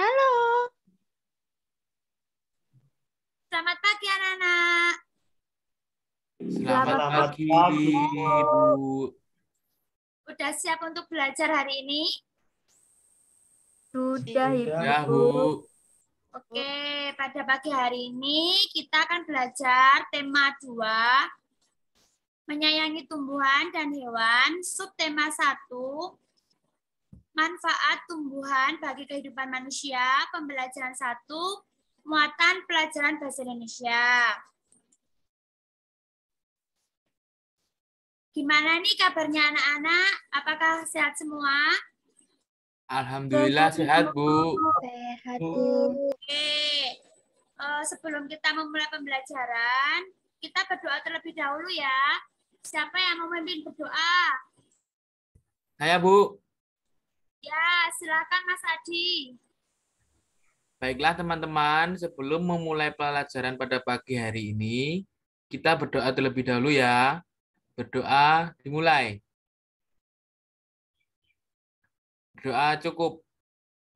Halo, Selamat pagi anak-anak. selamat Selamat pagi. pagi, Ibu. Udah siap untuk belajar hari ini? Sudah, Sudah, Ya, Ibu. Bu. Oke, pada pagi hari ini kita akan belajar tema 2, menyayangi tumbuhan dan hewan, subtema 1, manfaat tumbuhan bagi kehidupan manusia, pembelajaran 1, muatan pelajaran bahasa Indonesia. Gimana nih kabarnya anak-anak? Apakah sehat semua? Alhamdulillah sehat, Bu. Sehat, Bu. Bu. Oke, sebelum kita memulai pembelajaran, kita berdoa terlebih dahulu ya. Siapa yang mau memimpin berdoa? Saya, Bu. Ya, silakan Mas Adi. Baiklah, teman-teman. Sebelum memulai pelajaran pada pagi hari ini, kita berdoa terlebih dahulu ya. Berdoa dimulai. Doa cukup.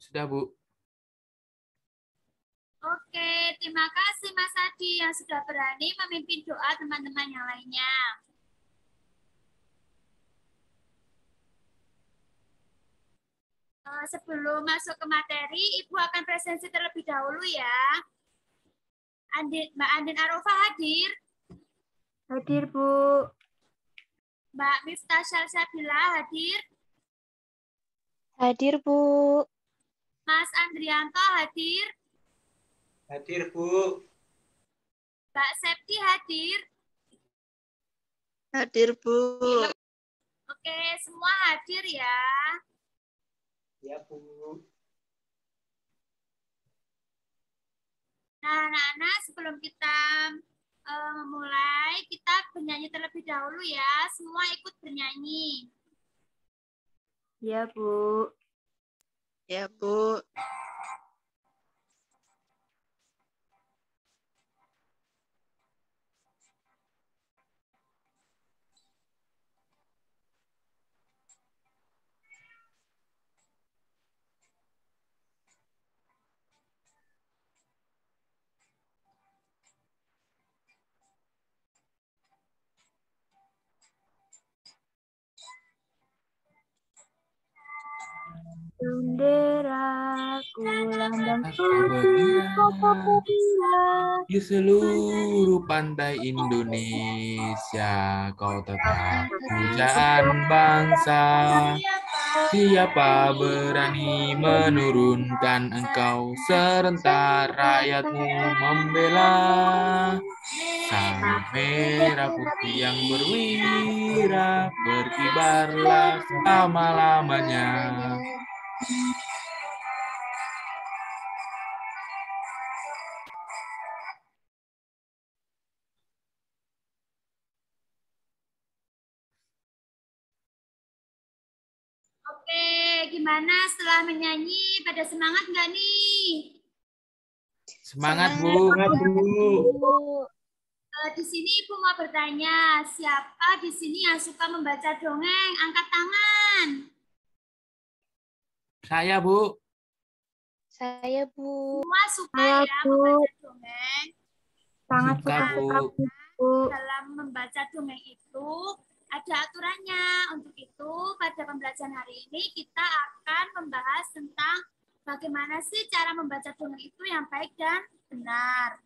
Sudah, Bu. Oke, terima kasih Mas Adi yang sudah berani memimpin doa teman-teman yang lainnya. Sebelum masuk ke materi, Ibu akan presensi terlebih dahulu ya. Mbak Andin Arofa hadir. Hadir, Bu. Mbak Miftah Syalsabila hadir. Hadir, Bu. Mas Andrianto hadir. Hadir, Bu. Mbak Septi hadir. Hadir, Bu. Oke, semua hadir ya. Ya, Bu. Nah, anak-anak, sebelum kita memulai, kita bernyanyi terlebih dahulu ya. Semua ikut bernyanyi. Ya, Bu. Ya, Bu. Benderaku lambang Bendera di seluruh pantai Indonesia, kau tetap pujaan bangsa. Siapa berani menurunkan engkau serentak rakyatmu membela? Sang merah putih yang berwira, berkibarlah selama-lamanya. Oke, gimana setelah menyanyi? Pada semangat nggak nih? Semangat, Bu. Semangat, Bu. Di sini Ibu mau bertanya, siapa di sini yang suka membaca dongeng? Angkat tangan. Saya, Bu. Saya, Bu. Semua suka Saya, ya Bu. membaca dongeng. Sangat Suka, suka Bu. sekali, Bu. Dalam membaca dongeng itu ada aturannya. Untuk itu pada pembelajaran hari ini kita akan membahas tentang bagaimana sih cara membaca dongeng itu yang baik dan benar.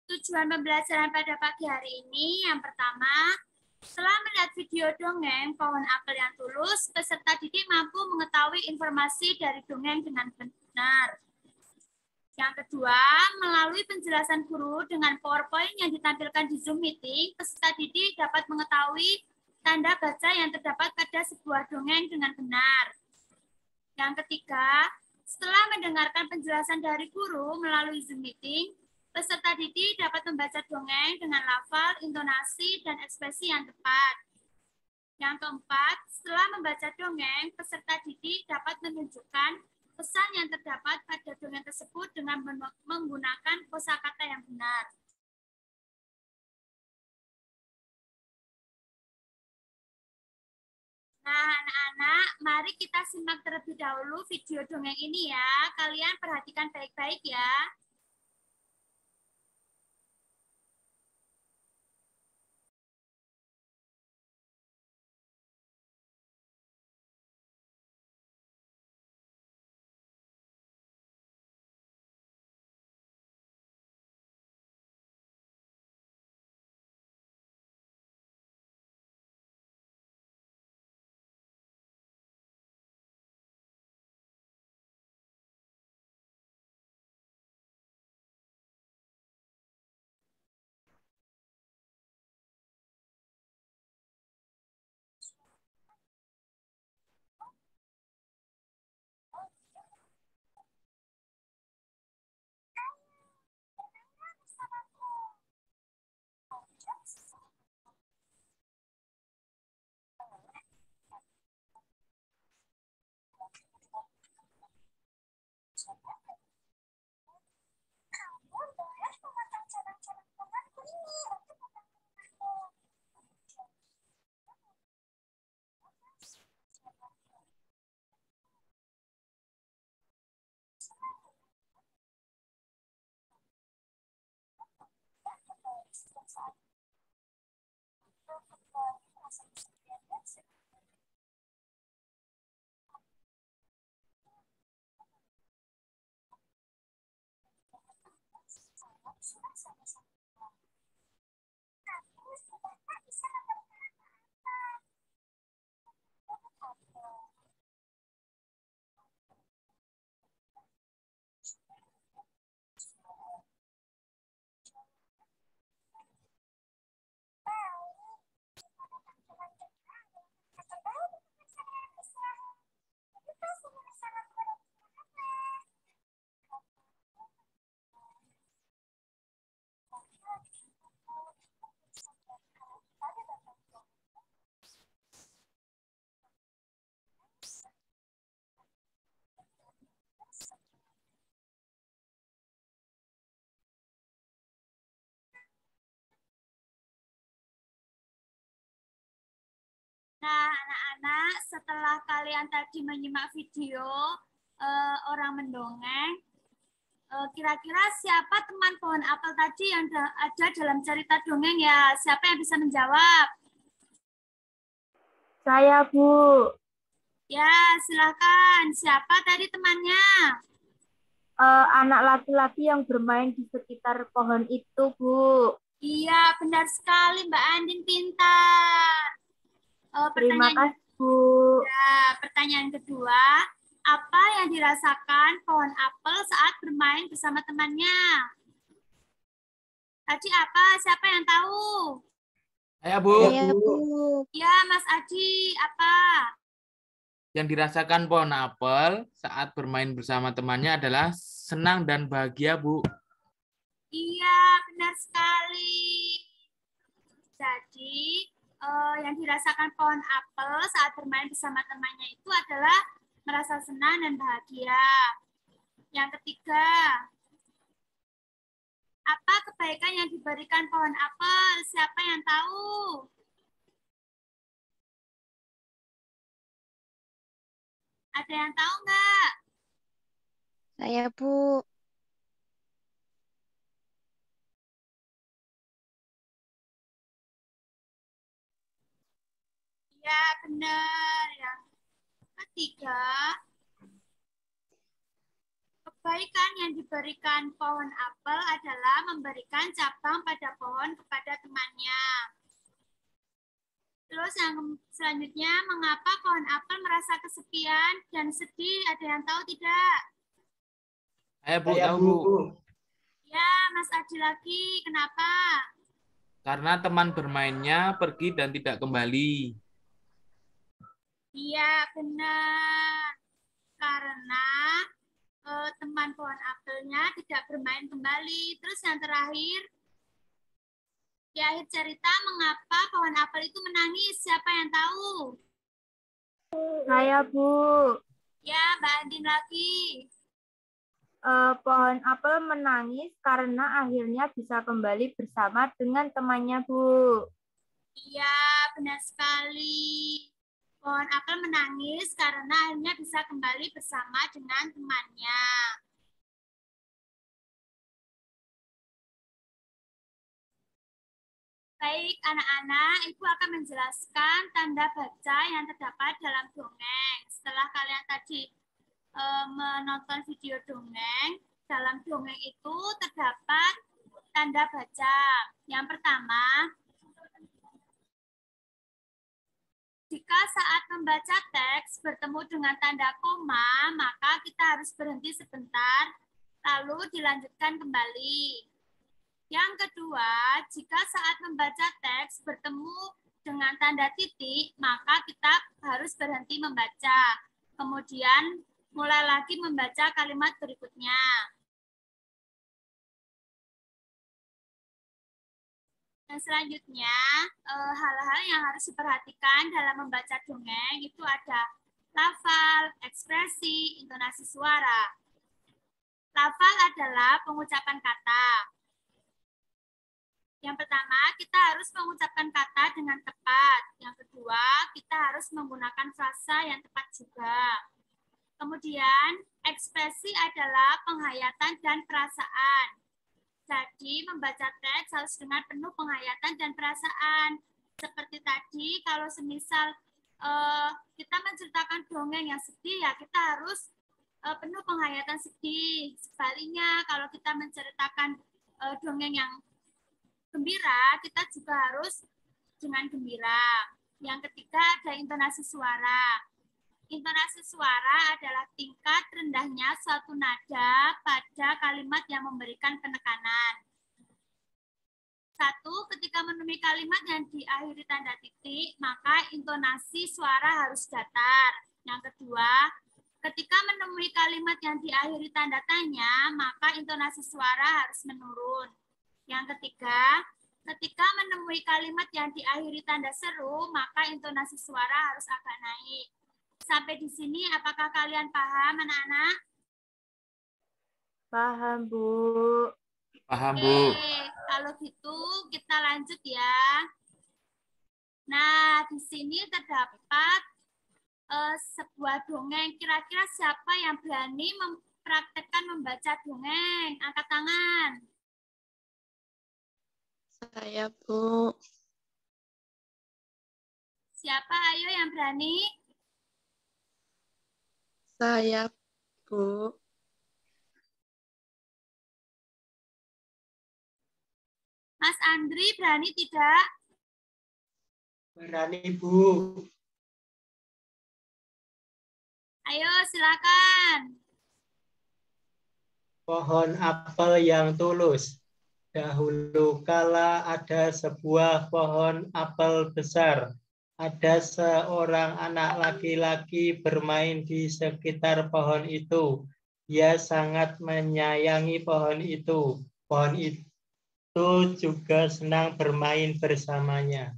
Tujuan pembelajaran pada pagi hari ini yang pertama, setelah melihat video dongeng Pohon Apel yang Tulus, peserta didik mampu mengetahui informasi dari dongeng dengan benar. Yang kedua, melalui penjelasan guru dengan PowerPoint yang ditampilkan di Zoom Meeting, peserta didik dapat mengetahui tanda baca yang terdapat pada sebuah dongeng dengan benar. Yang ketiga, setelah mendengarkan penjelasan dari guru melalui Zoom Meeting, peserta didik dapat membaca dongeng dengan lafal, intonasi, dan ekspresi yang tepat. Yang keempat, setelah membaca dongeng, peserta didik dapat menunjukkan pesan yang terdapat pada dongeng tersebut dengan menggunakan kosakata yang benar. Nah, anak-anak, mari kita simak terlebih dahulu video dongeng ini ya. Kalian perhatikan baik-baik ya. Nah, anak-anak, setelah kalian tadi menyimak video orang mendongeng, kira-kira siapa teman pohon apel tadi yang ada dalam cerita dongeng ya? Siapa yang bisa menjawab? Saya, Bu. Ya, silakan. Siapa tadi temannya? Anak laki-laki yang bermain di sekitar pohon itu, Bu. Iya, benar sekali Mbak Andin, pintar. Terima kasih, Bu. Ya, pertanyaan kedua, apa yang dirasakan pohon apel saat bermain bersama temannya? Tadi apa? Siapa yang tahu? Saya, Bu. Saya, Bu. Ya, Mas Aji, apa? Yang dirasakan pohon apel saat bermain bersama temannya adalah senang dan bahagia, Bu. Iya, benar sekali. Jadi, yang dirasakan pohon apel saat bermain bersama temannya itu adalah merasa senang dan bahagia. Yang ketiga, apa kebaikan yang diberikan pohon apel? Siapa yang tahu? Ada yang tahu nggak? Saya, Bu. Ya, benar. Yang ketiga, kebaikan yang diberikan pohon apel adalah memberikan cabang pada pohon kepada temannya. Terus yang selanjutnya, mengapa pohon apel merasa kesepian dan sedih? Ada yang tahu tidak? Saya, Bu, Saya, tahu, Bu. Bu. Ya, Mas Adi lagi. Kenapa? Karena teman bermainnya pergi dan tidak kembali. Iya, benar. Karena teman pohon apelnya tidak bermain kembali. Terus yang terakhir, di akhir cerita, mengapa pohon apel itu menangis? Siapa yang tahu? Saya, Bu. Ya, Mbak Andin lagi. Pohon apel menangis karena akhirnya bisa kembali bersama dengan temannya, Bu. Iya, benar sekali. Pohon pohon apel menangis karena akhirnya bisa kembali bersama dengan temannya. Baik, anak-anak, Ibu akan menjelaskan tanda baca yang terdapat dalam dongeng. Setelah kalian tadi menonton video dongeng, dalam dongeng itu terdapat tanda baca. Yang pertama, jika saat membaca teks bertemu dengan tanda koma, maka kita harus berhenti sebentar, lalu dilanjutkan kembali. Yang kedua, jika saat membaca teks bertemu dengan tanda titik, maka kita harus berhenti membaca. Kemudian mulai lagi membaca kalimat berikutnya. Dan selanjutnya, hal-hal yang harus diperhatikan dalam membaca dongeng itu ada lafal, ekspresi, intonasi suara. Lafal adalah pengucapan kata. Yang pertama, kita harus mengucapkan kata dengan tepat. Yang kedua, kita harus menggunakan frasa yang tepat juga. Kemudian, ekspresi adalah penghayatan dan perasaan. Jadi, membaca teks harus dengan penuh penghayatan dan perasaan. Seperti tadi, kalau semisal kita menceritakan dongeng yang sedih, ya kita harus penuh penghayatan sedih. Sebaliknya, kalau kita menceritakan dongeng yang gembira, kita juga harus dengan gembira. Yang ketiga ada intonasi suara. Intonasi suara adalah tingkat rendahnya suatu nada pada kalimat yang memberikan penekanan. Satu, ketika menemui kalimat yang diakhiri tanda titik, maka intonasi suara harus datar. Yang kedua, ketika menemui kalimat yang diakhiri tanda tanya, maka intonasi suara harus menurun. Yang ketiga, ketika menemui kalimat yang diakhiri tanda seru, maka intonasi suara harus agak naik. Sampai di sini, apakah kalian paham, anak-anak? Paham, Bu. Paham, Bu. Oke, kalau gitu kita lanjut ya. Nah, di sini terdapat sebuah dongeng. Kira-kira siapa yang berani mempraktekkan membaca dongeng? Angkat tangan. Saya, Bu. Siapa ayo yang berani? Saya, Bu. Mas Andri berani tidak? Berani, Bu. Ayo silakan. Pohon apel yang tulus. Dahulu kala ada sebuah pohon apel besar. Ada seorang anak laki-laki bermain di sekitar pohon itu. Dia sangat menyayangi pohon itu. Pohon itu juga senang bermain bersamanya.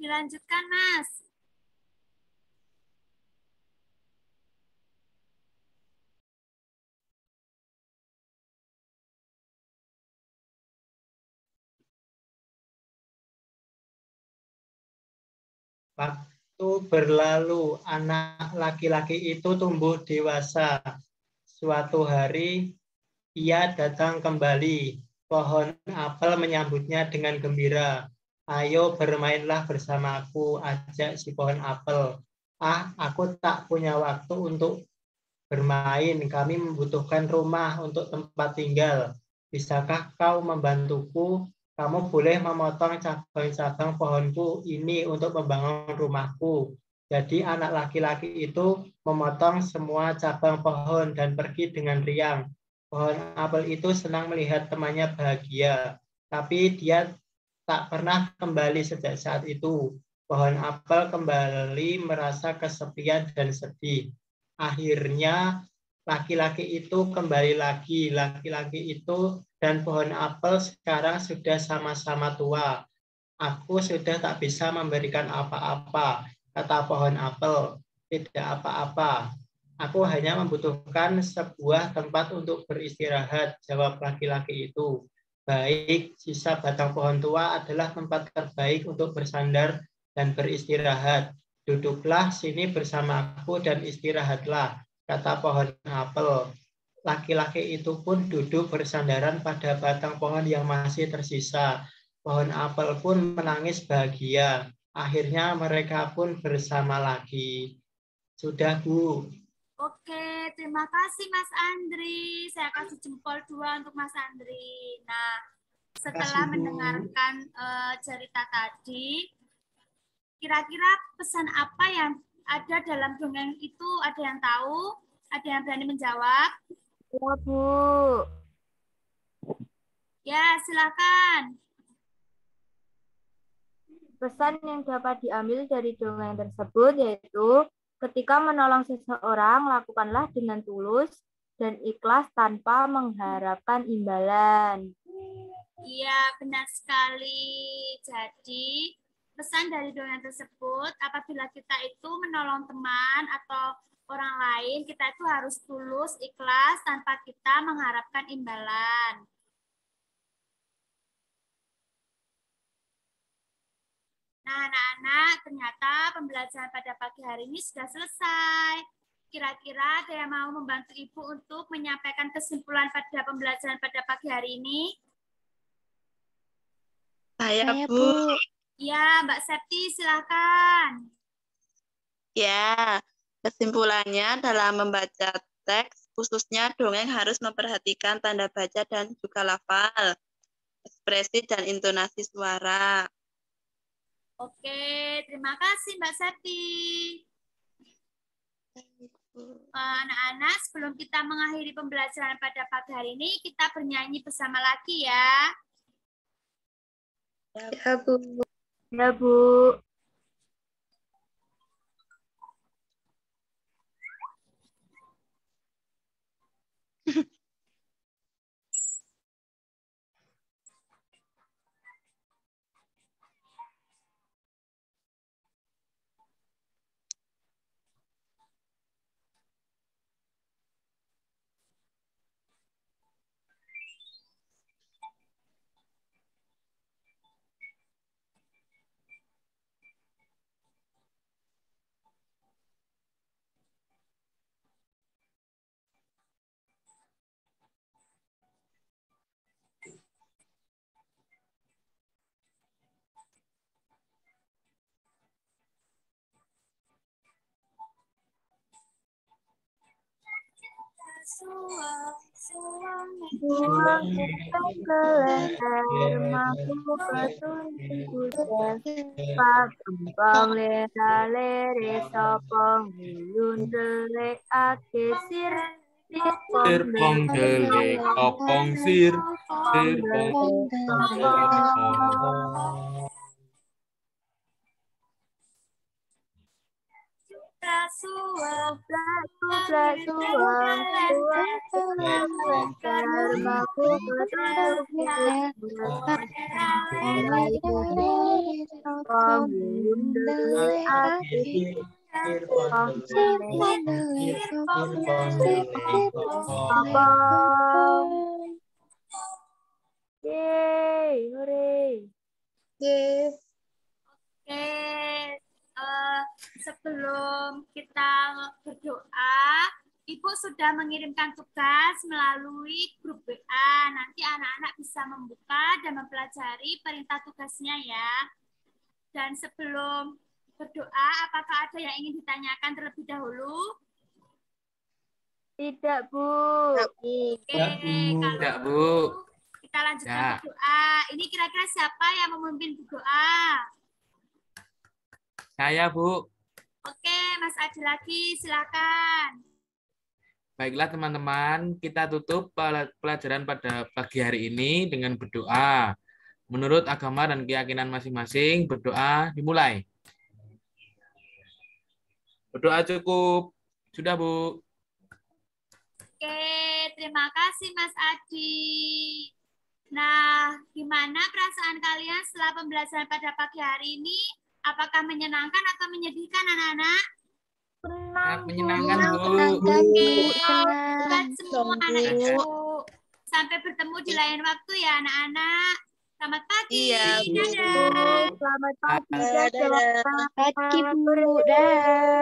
Dilanjutkan, Mas. Waktu berlalu, anak laki-laki itu tumbuh dewasa. Suatu hari, ia datang kembali. Pohon apel menyambutnya dengan gembira. Ayo bermainlah bersamaku, ajak si pohon apel. Aku tak punya waktu untuk bermain. Kami membutuhkan rumah untuk tempat tinggal. Bisakah kau membantuku? Kamu boleh memotong cabang-cabang pohonku ini untuk membangun rumahku. Jadi anak laki-laki itu memotong semua cabang pohon dan pergi dengan riang. Pohon apel itu senang melihat temannya bahagia, tapi dia tak pernah kembali sejak saat itu. Pohon apel kembali merasa kesepian dan sedih. Akhirnya laki-laki itu kembali lagi. Laki-laki itu dan pohon apel sekarang sudah sama-sama tua. Aku sudah tak bisa memberikan apa-apa, kata pohon apel. Tidak apa-apa. Aku hanya membutuhkan sebuah tempat untuk beristirahat, jawab laki-laki itu. baik, sisa batang pohon tua adalah tempat terbaik untuk bersandar dan beristirahat. Duduklah sini bersamaku dan istirahatlah, kata pohon apel. Laki-laki itu pun duduk bersandaran pada batang pohon yang masih tersisa. Pohon apel pun menangis bahagia. Akhirnya mereka pun bersama lagi. Sudah, Bu. Oke, terima kasih Mas Andri. Saya kasih jempol 2 untuk Mas Andri. Nah, setelah Bu. mendengarkan cerita tadi, kira-kira pesan apa yang ada dalam dongeng itu? Ada yang tahu? Ada yang berani menjawab? Ya, Bu. Ya, silakan. Pesan yang dapat diambil dari dongeng tersebut yaitu ketika menolong seseorang, lakukanlah dengan tulus dan ikhlas tanpa mengharapkan imbalan. Iya, benar sekali. Jadi, pesan dari dongeng tersebut, apabila kita itu menolong teman atau orang lain, kita itu harus tulus, ikhlas, tanpa kita mengharapkan imbalan. Nah, anak-anak, ternyata pembelajaran pada pagi hari ini sudah selesai. Kira-kira ada yang mau membantu Ibu untuk menyampaikan kesimpulan pada pembelajaran pada pagi hari ini? Saya, Bu. Ya, Mbak Septi, silakan. Ya, kesimpulannya dalam membaca teks, khususnya dongeng harus memperhatikan tanda baca dan juga lafal, ekspresi dan intonasi suara. Oke, terima kasih Mbak Septi. Anak-anak, sebelum kita mengakhiri pembelajaran pada pagi hari ini, kita bernyanyi bersama lagi ya. Ya, Bu. Ya, Bu. Buang hitam ke leher, mampu petunjuk kuda. Pak kembang lera lere sopong gulun delek ake sir. Sirpong delek kopong sir, sirpong kopong. Suang, mampu petunjuk kuda. Gulun delek ake sir. Yeay, hore. Oke, sebelum kita berdoa, Ibu sudah mengirimkan tugas melalui grup WA. Nanti anak-anak bisa membuka dan mempelajari perintah tugasnya ya. Dan sebelum berdoa, apakah ada yang ingin ditanyakan terlebih dahulu? Tidak, Bu. Oke, Tidak, Bu. Kita lanjutkan berdoa. Ini kira-kira siapa yang memimpin berdoa? Saya, Bu. Oke, Mas Adi lagi, silakan. Baiklah teman-teman, kita tutup pelajaran pada pagi hari ini dengan berdoa. Menurut agama dan keyakinan masing-masing, berdoa dimulai. Berdoa cukup. Sudah, Bu. Oke, terima kasih Mas Adi. Nah, gimana perasaan kalian setelah pembelajaran pada pagi hari ini? Apakah menyenangkan atau menyedihkan anak-anak? Sangat menyenangkan, Bu. Buat semua anak Ibu. Sampai bertemu di lain waktu ya anak-anak. Selamat pagi. Iya, Bu. Dadah. Selamat pagi. Dadah. Dadah. Pagi, Bu. Dah.